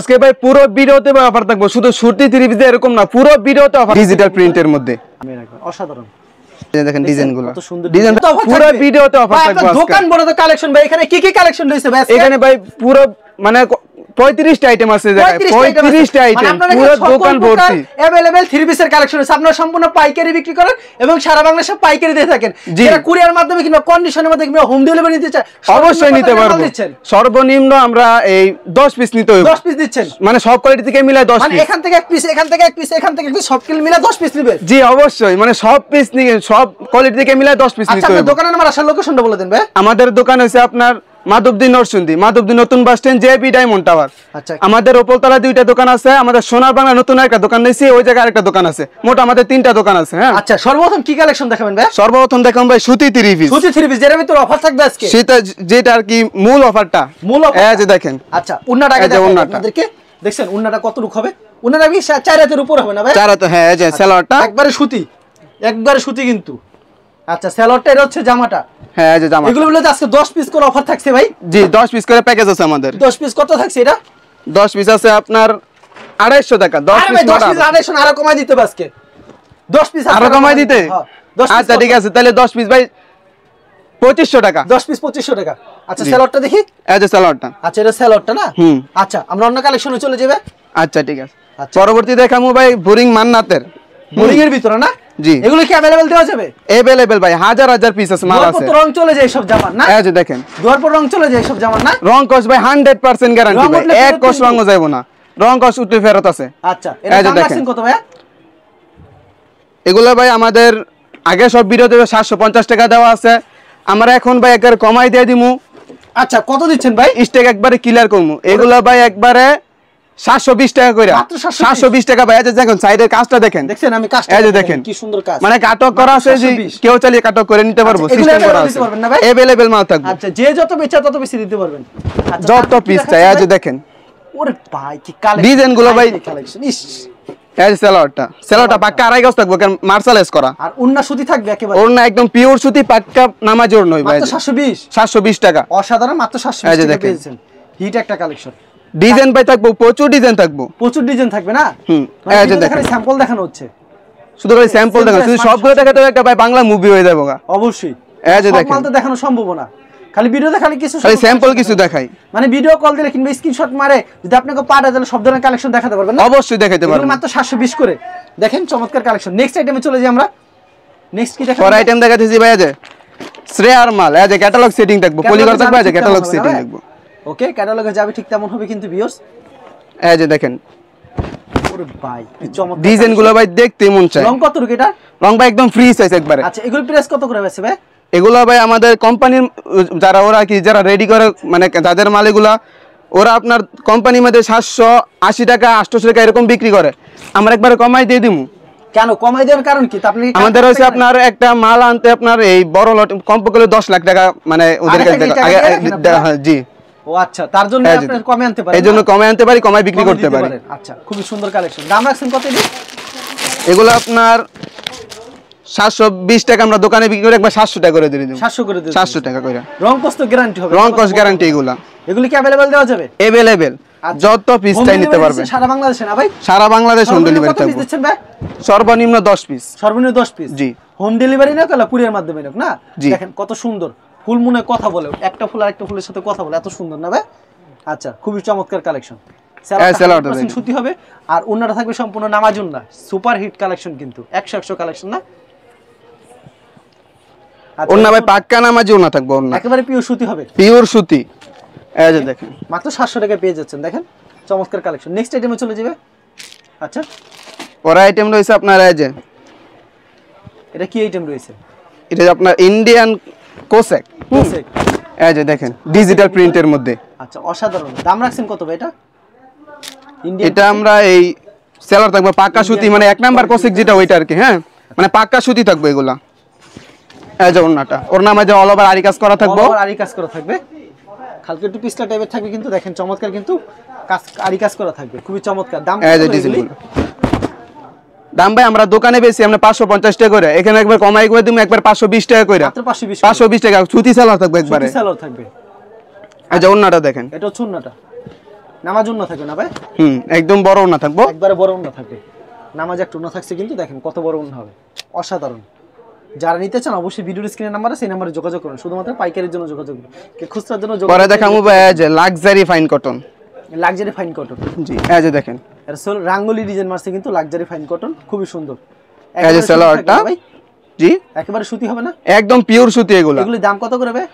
আজকে ভাই পুরো ভিডিওতে অফার থাকবে, শুধু সুতি থ্রি পিস এরকম না, পুরো ভিডিওতে অফার ডিজিটাল প্রিন্টের মধ্যে। অসাধারণ দেখেন ডিজাইনগুলো, কত সুন্দর ডিজাইন পুরো ভিডিওতে অফার থাকবে। দোকান বড় তো কালেকশন ভাই, এখানে কি কি কালেকশন রয়েছে ভাই? এখানে ভাই পুরো মানে 35টা আইটেম আছে, জায়গায় 35টা আইটেম, পুরো দোকান ভর্তি अवेलेबल থ্রি পিসের কালেকশন আছে। আপনারা সম্পূর্ণ পাইকারি বিক্রি করেন এবং সারা বাংলাদেশে পাইকারি দিয়ে থাকেন। যারা কুরিয়ার মাধ্যমে কিংবা কন্ডিশনের মধ্যে কিংবা হোম ডেলিভারি নিতে চায় অবশ্যই নিতে পারবো। সর্বনিম্ন আমরা এই 10 পিস নিতে হবে। 10 পিস দিচ্ছেন মানে সব কোয়ালিটি থেকে মিলায় 10 পিস, মানে এখান থেকে এক পিস, এখান থেকে এক পিস, এখান থেকে এক পিস, সব কিলো মিলায় 10 পিস নেবে? জি অবশ্যই, মানে সব পিস নিয়ে সব কোয়ালিটি থেকে মিলায় 10 পিস নিতে হবে। আচ্ছা, দোকানের নাম আর আসার লোকেশনটা বলে দেন ভাই। আমাদের দোকান হইছে আপনার মাধবদী নরসিংদী, মাধবদী নতুন bus stand, JP diamond tower. আচ্ছা, আমাদের উপরতলা দুইটা দোকান আছে, আমাদের সোনার বাংলা নতুন একটা দোকান নিয়েছি, ওই জায়গায় আরেকটা দোকান আছে, মোট আমাদের 3টা দোকান আছে। হ্যাঁ, আচ্ছা, সর্বপ্রথম কি কালেকশন দেখাবেন ভাই? সর্বপ্রথম দেখাম ভাই সুতি থ্রি পিস। সুতি থ্রি পিস যেটার ভিতর অফার থাকবে আজকে, সেটা যেটা আর কি মূল অফারটা, মূল অফার। এই যে দেখেন। আচ্ছা, উন্নাটা আগে দেখাই আপনাদেরকে। দেখছেন উন্নাটা কত লুক হবে? উন্নাটা কি 4 হাতের উপর হবে না ভাই? 4 হাত, হ্যাঁ। এই যে সালোয়ারটা একবারে সুতি, একবারে সুতি কিন্তু। আচ্ছা, সালোয়ারটা এটা হচ্ছে জামাটা। হ্যাঁ, এই যে জামা। এগুলো বলে আজকে 10 পিস করে অফার থাকছে ভাই। জি, 10 পিস করে প্যাকেজ আছে আমাদের। 10 পিস কত থাকছে এটা? 10 পিস আছে আপনার 250 টাকা। 10 পিস 250 আরো কমাই দিতে হবে আজকে। 10 পিস আরো কমাই দিতে? আচ্ছা ঠিক আছে, তাহলে 10 পিস ভাই 2500 টাকা। 10 পিস 2500 টাকা। আচ্ছা, সালোয়ারটা দেখি। এই যে সালোয়ারটা। আচ্ছা, এটা সালোয়ারটা না? আচ্ছা, আমরা অন্য কালেকশনে চলে যাবে। আচ্ছা ঠিক আছে। পরবর্তী দেখামু ভাই বোরিং মান্নাতের। বোরিং এর ভিতরে না? জি। এগুলো কি अवेलेबल দেওয়া যাবে? अवेलेबल ভাই, হাজার হাজার পিস আছে, মাল আছে। রং চলে যায় সব জামার না? এই যে দেখেন, দুয়ার পর রং চলে যায় সব জামার না? রং কস ভাই 100% গ্যারান্টি ভাই, এক কস রংও যাইবো না, রং কস উঠে ফেরত আছে। আচ্ছা, এটা দাম রাখছেন কত ভাই? এগুলো ভাই আমাদের আগে সব ভিডিওতে 750 টাকা দেওয়া আছে, আমরা এখন ভাই একবারে কমাই দিয়ে দিমু। আচ্ছা, কত দিচ্ছেন ভাই? স্টেক একবারে ক্লিয়ার করমু। এগুলো ভাই একবারে 720 টাকা কইরা। 720 টাকা ভাই। এই দেখেন সাইডের কাজটা দেখেন। দেখছেন আমি কাজটা, এই যে দেখেন কি সুন্দর কাজ। মানে কাটক করা আছে, যে কেউ চাইলে কাটক করে নিতে পারবো, সিস্টেম করা আছে। अवेलेबल মাল থাকবে। আচ্ছা, যে যত বেচা তত বেশি দিতে পারবেন। আচ্ছা, যত পিস চাই। এই যে দেখেন, ওরে ভাই কি কালেকশন, ডিজাইন গুলো ভাই কালেকশন। ইস, এই যে সালোয়ারটা পাক্কা আড়াই গজ থাকবে, কারণ মার্শালেস করা। আর উন্না সুতি থাকবে একেবারে, ওড়না একদম পিওর সুতি, পাক্কা নামাজ ওড়না ভাই। মাত্র 720 টাকা। অসাধারণ, মাত্র 720 টাকা পেয়েছেন। হিট একটা কালেকশন। ডিজাইন ভাই থাকবো, প্রচুর ডিজাইন থাকবো, প্রচুর ডিজাইন থাকবে না? এই যে দেখেন, স্যাম্পল দেখানো হচ্ছে, শুধু খালি স্যাম্পল দেখানো, শুধু সবগুলো দেখাতে একটা ভাই বাংলা মুভি হয়ে যাবে। অবশ্যই। এই যে দেখেন, মাল তো দেখানো সম্ভব না, খালি ভিডিও দেখালে কিছু, খালি স্যাম্পল কিছু দেখাই। মানে ভিডিও কল দিলে কিংবা স্ক্রিনশট মারে যদি আপনাকে পাঠায় তাহলে সব ধরনের কালেকশন দেখাতে পারবেন না? অবশ্যই দেখাতে পারবেন। মাত্র 720 করে। দেখেন চমৎকার কালেকশন। নেক্সট আইটেমে চলে যাই আমরা। নেক্সট কি দেখাবো? পরে আইটেম দেখাতেছি ভাই। এই যে শ্রেয়ার মাল, এই যে ক্যাটালগ সেটিং থাকবে, পলিগর থাকবে, এই যে ক্যাটালগ সেটিং থাকবে। ওকে, ক্যাটালগে যাবে ঠিক তেমন হবে কিন্তু ভিউয়ার্স। এই যে দেখেন, ওরে ভাই কি চমৎকার ডিজাইন গুলো ভাই দেখতে মন চায়। রং কত রুকে এটা? রং ভাই একদম ফ্রি সাইজ একবারে। আচ্ছা, এগুলো প্রাইস কত করে আছে ভাই? এগুলো ভাই আমাদের কোম্পানির যারা ওরা কি যারা রেডি করে, মানে যাদের মাল এগুলা, ওরা আপনার কোম্পানির মধ্যে 780 টাকা 800 টাকা এরকম বিক্রি করে, আমরা একবারে কমাই দিয়ে দিমু। কেন কমাই দেওয়ার কারণ কি? আপনি আমাদের হচ্ছে আপনার একটা মাল আনতে আপনার এই বড় লট কমপক্ষে 10 লাখ টাকা, মানে ওদের কাছে আগে। জি। ও আচ্ছা, তার জন্য আপনি কমে আনতে পারেন। এইজন্য কমে আনতে পারি, কমাই বিক্রি করতে পারি। আচ্ছা, খুবই সুন্দর কালেকশন। দাম রাখছেন কত দিন? এগুলো আপনার 720 টাকা আমরা দোকানে বিক্রি করে একবার 700 টাকা করে দিয়ে দিই। 700 করে দিই। 700 টাকা করে। রং কষ্ট গ্যারান্টি হবে? রং কস গ্যারান্টি। এগুলো কি अवेलेबल দেওয়া যাবে? अवेलेबल, যত পিস চাই নিতে পারবেন। সারা বাংলাদেশে না ভাই? সারা বাংলাদেশ হোম ডেলিভারি থাকবে। কত পিস দিচ্ছেন ভাই? সর্বনিম্ন 10 পিস। সর্বনিম্ন 10 পিস। জি। হোম ডেলিভারি না তাহলে কুরিয়ার মাধ্যমে না? জি। দেখেন কত সুন্দর ফুল মনে কথা বলে, একটা ফুল আরেকটা ফুলের সাথে কথা বলে, এত সুন্দর না ভাই? আচ্ছা, খুবই চমৎকার কালেকশন। সালোয়ারটা সুতি হবে আর ওন্নাটা থাকবে সম্পূর্ণ নামাজ ওন্না। সুপার হিট কালেকশন কিন্তু 100 কালেকশন না? ওন্না ভাই পাক্কা নামাজি ওন্না থাকবে, ওন্না একেবারে পিওর সুতি হবে, পিওর সুতি। এই যে দেখেন, মাত্র 700 টাকায় পেয়ে যাচ্ছেন। দেখেন চমৎকার কালেকশন। নেক্সট আইটেমে চলে যাবে। আচ্ছা, পরে আইটেম রয়েছে আপনার এই যে, এটা কি আইটেম রয়েছে? এটা আপনার ইন্ডিয়ান কোসেক। এই যে দেখেন, ডিজিটাল প্রিন্টের মধ্যে। আচ্ছা, অসাধারণ। দাম রাখছেন কত ভাই এটা? এটা আমরা এই সেলার থাকবে পাক্কা সুতি, মানে 1 নাম্বার কোসেক যেটা ওইটা আর কি। হ্যাঁ, মানে পাক্কা সুতি থাকবে এগুলা। এই যে ওন্নাটা, ওর নামে যে অল ওভার আরি কাজ করা থাকবে, আরি কাজ করা থাকবে, হালকা একটু পিছলা টাইপের থাকবে কিন্তু দেখেন চমৎকার, কিন্তু কাজ আরি কাজ করা থাকবে, খুবই চমৎকার। দাম এই যে ডিজাইনগুলো, দাম ভাই আমরা দোকানে বেশি আমরা 550 টাকা করে, এখানে একবার কমাই করে দিমু একবার 520 টাকা করে। মাত্র 520 টাকা সুতি সেলার থাকবে একবারে। সুতি সেলার থাকবে। এই যে ওন্নাটা দেখেন, এটা হচ্ছে ওন্নাটা। নামাজ ওন্না থাকবে না ভাই? একদম বড় ওন্না থাকবো, একবারে বড় ওন্না থাকবে। নামাজ একটা ওন্না থাকছে কিন্তু দেখেন কত বড় ওন্না হবে, অসাধারণ। যারা নিতে চান অবশ্যই ভিডিওর স্ক্রিনের নাম্বার আছে, সেই নাম্বারে যোগাযোগ করুন। শুধুমাত্র পাইকারির জন্য যোগাযোগ করুন, খুচরার জন্য যোগাযোগ। পরে দেখাবো ভাই এই যে luxury fine cotton. Luxury fine cotton, জি এই যে দেখেন এর সোল রাঙ্গুলি ডিজাইন মারছে কিন্তু লাক্সারি ফাইন কটন, খুবই সুন্দর। এই যে সালোয়ারটা, জি একেবারে সুতি হবে না? একদম পিওর সুতি। এগুলোর দাম কত করে ভাই?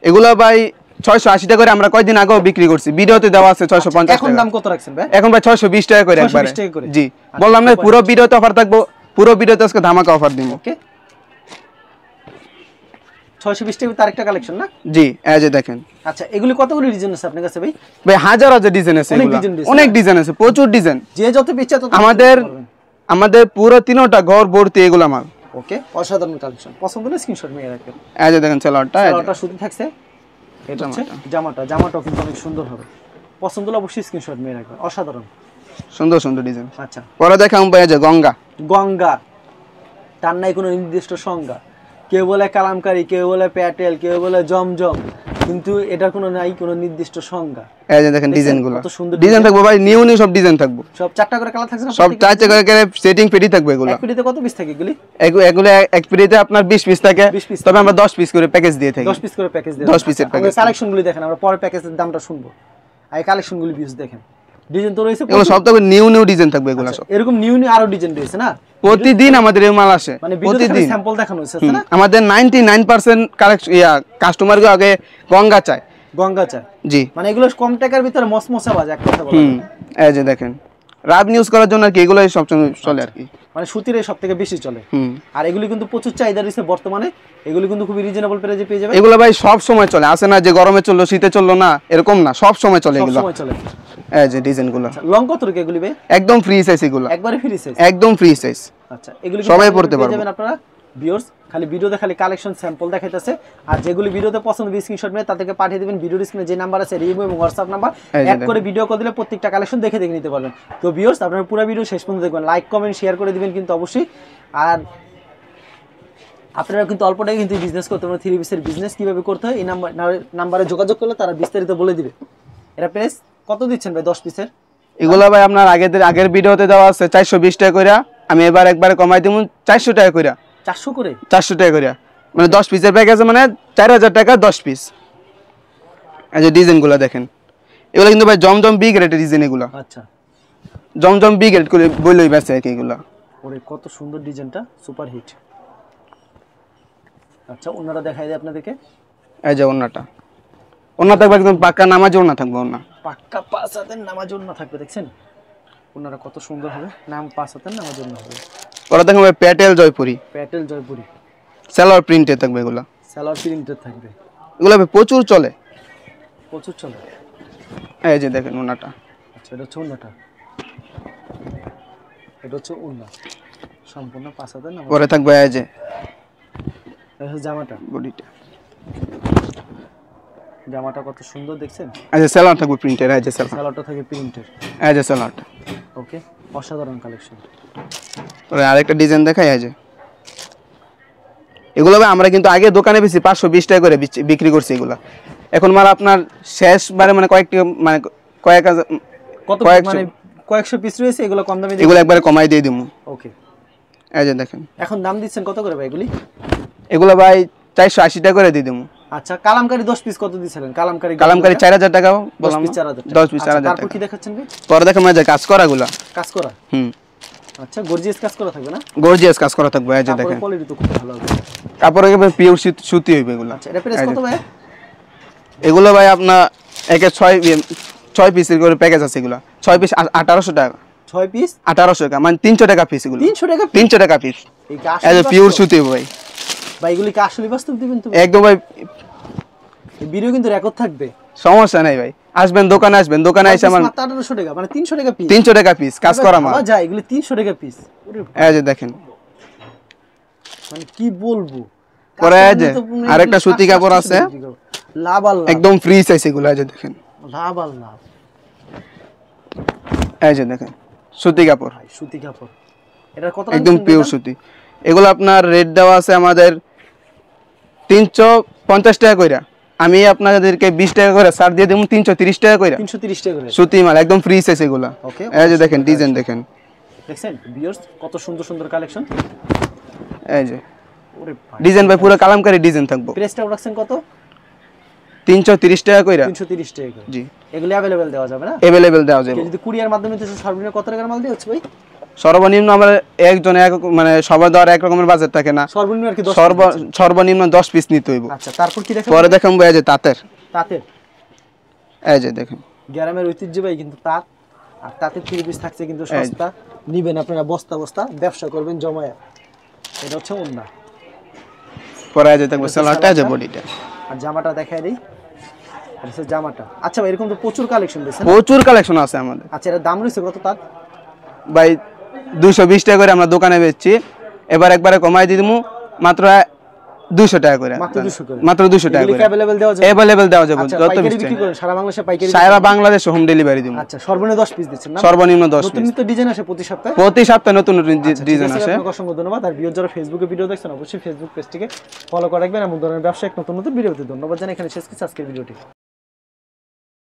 এগুলো ভাই 680 টাকা করে আমরা কয়েকদিন আগেও বিক্রি করছি, ভিডিওতে দেওয়া আছে 650 টাকা। এখন দাম কত রাখছেন ভাই? এখন ভাই 620 টাকা করে একবারে। 620 টাকা করে, জি বললাম না পুরো ভিডিওতে অফার থাকবো, পুরো ভিডিওতে আজকে ধামাকা অফার দিব। ওকে 620 টাকা তার একটা কালেকশন না? জি এই যে দেখেন। আচ্ছা এগুলি কতগুলো ডিজাইন আছে আপনার কাছে ভাই? ভাই হাজার হাজার ডিজাইন আছে, এগুলো অনেক ডিজাইন আছে, প্রচুর ডিজাইন। যে যত ইচ্ছা তত আমাদের পুরো তিনটা ঘর ভর্তি এগুলো মাল। ওকে অসাধারণ কালেকশন, পছন্দ হলে স্ক্রিনশট নিয়ে রাখবেন। এই যে দেখেন সালোয়ারটা সুতি থাকছে, এটা হচ্ছে জামাটাও কিন্তু অনেক সুন্দর হবে। পছন্দ হলে অবশ্যই স্ক্রিনশট নিয়ে রাখবেন, অসাধারণ সুন্দর সুন্দর ডিজাইন। আচ্ছা পরে দেখাম ভাই এই যে গঙ্গা। তার নাই কোনো নির্দিষ্ট সংজ্ঞা, কেউ বলে কালামকারী, কেউ বলে প্যাটেল, কেউ বলে জমজম, কিন্তু এটার কোনো নাই কোনো নির্দিষ্ট সংজ্ঞা। এই যে দেখেন ডিজাইনগুলো, কত সুন্দর ডিজাইন থাকবে ভাই, নিউ নিউ সব ডিজাইন থাকবে। সব 4টা করে কালার থাকছে না? সব 4টা করে সেটিং পেটি থাকবে। এগুলো এক পেটিতে কত পিস থাকে এগুলি? এগুলো এক পেটিতে আপনার 20 পিস থাকে, তবে আমরা 10 পিস করে প্যাকেজ দিয়ে থাকি। 10 পিস করে প্যাকেজ দিয়ে, 10 পিসের প্যাকেজ। কালেকশনগুলি দেখেন, আমরা পরে প্যাকেজের দামটা শুনবো। আর এই কালেকশনগুলি ভিউজ দেখেন, ডিজাইন তো রয়েছে এগুলো সব তো নিউ নিউ ডিজাইন থাকবে। এগুলো সব এরকম নিউ নিউ আরো ডিজাইন রয়েছে না? প্রতিদিন আমাদের এই মাল আসে, মানে প্রতিদিন স্যাম্পল দেখানো হচ্ছে না? আমাদের 99% কালেকশন কাস্টমার গো আগে গঙ্গা চায়। জি মানে এগুলো কম টাকার ভিতরে মসমসা বাজে এক কথা বলা। এই যে দেখেন রাব নিউজ করার জন্য আর কি এগুলোই সবচেয়ে চলে আর কি, মানে সুতির সবথেকে বেশি চলে। আর এগুলি কিন্তু প্রচুর চাহিদা রয়েছে বর্তমানে, এগুলি কিন্তু খুব রিজনেবল প্রাইসে পেয়ে যাবেন। এগুলো ভাই সব সময় চলে, আসে না যে গরমে চললো শীতে চললো না এরকম না, সব সময় চলে এগুলো। এই যে ডিজাইনগুলো লং কত রেখে এগুলি ভাই? একদম ফ্রি সাইজ, এগুলো একবারে ফ্রি সাইজ, একদম ফ্রি সাইজ। আচ্ছা এগুলি সবাই পড়তে পারবে আপনারা ভিউয়ার্স। খালি ভিডিওতে খালি কালেকশন স্যাম্পল দেখাইতেছে, আর যেগুলি ভিডিওতে পছন্দ হবে স্ক্রিনশট নিয়ে তাদেরকে পাঠিয়ে দিবেন। ভিডিওর স্ক্রিনে যে নাম্বার আছে ইমো এবং হোয়াটসঅ্যাপ নাম্বার, অ্যাড করে ভিডিও কল দিলে প্রত্যেকটা কালেকশন দেখে দেখে নিতে পারবেন। তো ভিউয়ার্স আপনারা পুরো ভিডিও শেষ পর্যন্ত দেখবেন, লাইক কমেন্ট শেয়ার করে দিবেন কিন্তু অবশ্যই। আর আপনারা কিন্তু অল্প টাকায় কিন্তু বিজনেস করতে পারেন। 3 পিসের বিজনেস কিভাবে করতে হয় এই নাম্বারে যোগাযোগ করলে তারা বিস্তারিত বলে দিবে। এটা প্রাইস কত দিচ্ছেন ভাই 10 পিসের? এগুলো ভাই আপনার আগের ভিডিওতে দেওয়া আছে 420 টাকা করে, আমি এবার একবারে কমাই দিমু 400 টাকা করে। 400 করে? 400 টাকা করে, মানে 10 পিসের প্যাকেজ, মানে 4000 টাকা 10 পিস। এই যে ডিজাইনগুলো দেখেন, এগুলো কিন্তু ভাই জমজম বি গ্রেডের ডিজাইন এগুলো। আচ্ছা জমজম বি গ্রেড করে বইলই বেচে আর কি এগুলো। ওরে কত সুন্দর ডিজাইনটা, সুপার হিট। আচ্ছা ওন্নাটা দেখাই দেই আপনাদেরকে। এই যে ওন্নাটা, ওন্না থাকবে একদম পাক্কা নামাজ ওন্না থাকবে, ওন্না পাক্কা 5 হাতের নামাজ ওন্না থাকবে। দেখছেন ওন্নাটা কত সুন্দর হবে, নাম 5 হাতের নামাজ ওন্না হবে। ওরা দেখুন ভাই প্যাটেল জয়পুরি, সালোয়ার প্রিন্টে থাকবে এগুলো, সালোয়ার প্রিন্টেড থাকবে। এগুলো প্রচুর চলে, প্রচুর চলে। এই যে দেখেন ওন্নাটা। আচ্ছা এটা হচ্ছে ওন্নাটা, এটা হচ্ছে ওন্না সম্পূর্ণ 5 হাতের নামাজ। পরে থাকবে এই যে জামাটা, বডিটা, জামাটা কত সুন্দর দেখছেন। এই যে সালোয়ার থাকবে প্রিন্টের, এই যে সালোয়ারটা থাকে প্রিন্টের, এই যে সালোয়ারটা। ওকে অসাধারণ কালেকশন। পরে আরেকটা ডিজাইন দেখাই, এই যে এগুলো আমরা কিন্তু আগে দোকানে বেশি 520 টাকা করে বিক্রি করছি এগুলো। এখন মাল আপনার শেষবারে মানে কয়েকটা মানে কয়েক হাজার কত মানে কয়েকশো পিস রয়েছে, এগুলো কম দামে এগুলো একবারে কমাই দিয়ে দিমু। ওকে এই যে দেখেন এখন দাম দিচ্ছেন কত করে ভাই এগুলি? এগুলো ভাই 480 টাকা করে দিয়ে দিমু। আচ্ছা কালামকারী 10 পিস কত দিছিলেন? কালামকারী 4000 টাকা বললাম, 10 পিস 4000 টাকা। তারপর কি দেখাচ্ছেন ভাই? পরে দেখেন মানে কাজ করাগুলো, কাজ করা। আচ্ছা গর্জিয়াস কাজ করা থাকবে না? গর্জিয়াস কাজ করা থাকবে। এই যে দেখেন কোয়ালিটি তো খুব ভালো হবে, কাপড় একদম পিওর সুতি হইবে এগুলো। আচ্ছা এটা প্রাইস কত ভাই? এগুলো ভাই আপনার একে 6 পিসের করে প্যাকেজ আছে এগুলো। 6 পিস 1800 টাকা। 6 পিস 1800 টাকা, মানে 300 টাকা পিস এগুলো। 300 টাকা পিস। এই যে পিওর সুতি ভাই। ভাই এগুলি কি আসলে বাস্তব দিবেন তো? একদম ভাই, এই ভিডিও কিন্তু রেকর্ড থাকবে, সমস্যা নাই ভাই। আসবেন দোকানে, আসবেন দোকানে এসে আমার 1800 টাকা মানে 300 টাকা পিস। 300 টাকা পিস কাজ করা মাল। যায় এগুলি 300 টাকা পিস। এই যে দেখেন, মানে কি বলবো। পরে এই যে আরেকটা সুতি কাপড় আছে, লাভ আল্লাহ, একদম ফ্রি সাইজ এগুলো। এই যে দেখেন লাভ আল্লাহ, এই যে দেখেন সুতি কাপড়, সুতি কাপড়। এটা কত? একদম পিওর সুতি। এগুলো আপনার রেট দেওয়া আছে আমাদের 350 টাকা কইরা। আমি আপনাদেরকে 20 টাকা করে ছাড় দিয়ে দেবো, 330 টাকা করে 330 টাকা করে সুতি মাল একদম ফ্রি সাইজ এগুলা। ওকে, এই যে দেখেন ডিজাইন দেখেন, দেখছেন ভিউয়ার্স কত সুন্দর সুন্দর কালেকশন। এই যে ওরে ভাই, ডিজাইন ভাই পুরো কালামকারী ডিজাইন থাকবো। প্রাইসটা রাখছেন কত? 330 টাকা করে। 330 টাকা করে। জি, এগুলো अवेलेबल দেওয়া যাবে না? अवेलेबल দেওয়া যাবে। যদি কুরিয়ার মাধ্যমে নিতে সর্বনিম্ন কত টাকার মাল দিয়ে হচ্ছে ভাই? সর্বনিম্ন আমরা একজন এক মানে সবার দেওয়ার এক রকমের বাজেট থাকে না, সর্বনিম্ন আর কি 10 সর্বনিম্ন 10 পিস নিতে হইব। আচ্ছা, তারপর কি দেখেন? পরে দেখাবো এই যে তাঁতের, তাঁতের, এই যে দেখেন গ্রামের ঐতিহ্যবাহী কিন্তু তাঁত, আর তাঁতের 3 পিস থাকছে কিন্তু সস্তা, নিবেন আপনারা বস্তা বস্তা ব্যবসা করবেন জমায়া। এটা হচ্ছে ওন্না, পরে এই যে দেখবো সালোয়ারটা, এই যে বডিটা, আর জামাটা দেখাই দেই। এটা হচ্ছে জামাটা। আচ্ছা ভাই, এরকম তো প্রচুর কালেকশন দিয়েছেন। প্রচুর কালেকশন আছে আমাদের। আচ্ছা, এর দাম রয়েছে কত তাঁত? ভাই 220 টাকা করে আমরা দোকানে বেচছি, এবার একবারে কমাই দিয়ে দিমু মাত্র 200 টাকা করে। মাত্র 200 করে। মাত্র 200 টাকা করে अवेलेबल দেওয়া যাবে? अवेलेबल দেওয়া যাবে। আচ্ছা, যত পাইকারি পিস বিক্রি করেন সারা বাংলাদেশে? পাইকারি সারা বাংলাদেশে হোম ডেলিভারি দিমু। আচ্ছা, সর্বনিম্ন 10 পিস দিচ্ছেন না? সর্বনিম্ন 10 নতুন পিস। নিত্য ডিজাইন আসে প্রতি সপ্তাহে? প্রতি সপ্তাহে নতুন নতুন ডিজাইন ঠিক আছে, আসে। আপনাকে অসংখ্য ধন্যবাদ। আর ভিউয়ার যারা ফেসবুকে ভিডিও দেখছেন অবশ্যই ফেসবুক পেজটিকে ফলো করে রাখবেন, এমন ধরনের ব্যবসা এক নতুন নতুন ভিডিও পেতে। ধন্যবাদ জানাই, এখানে শেষ করছি আজকের ভিডিওটি।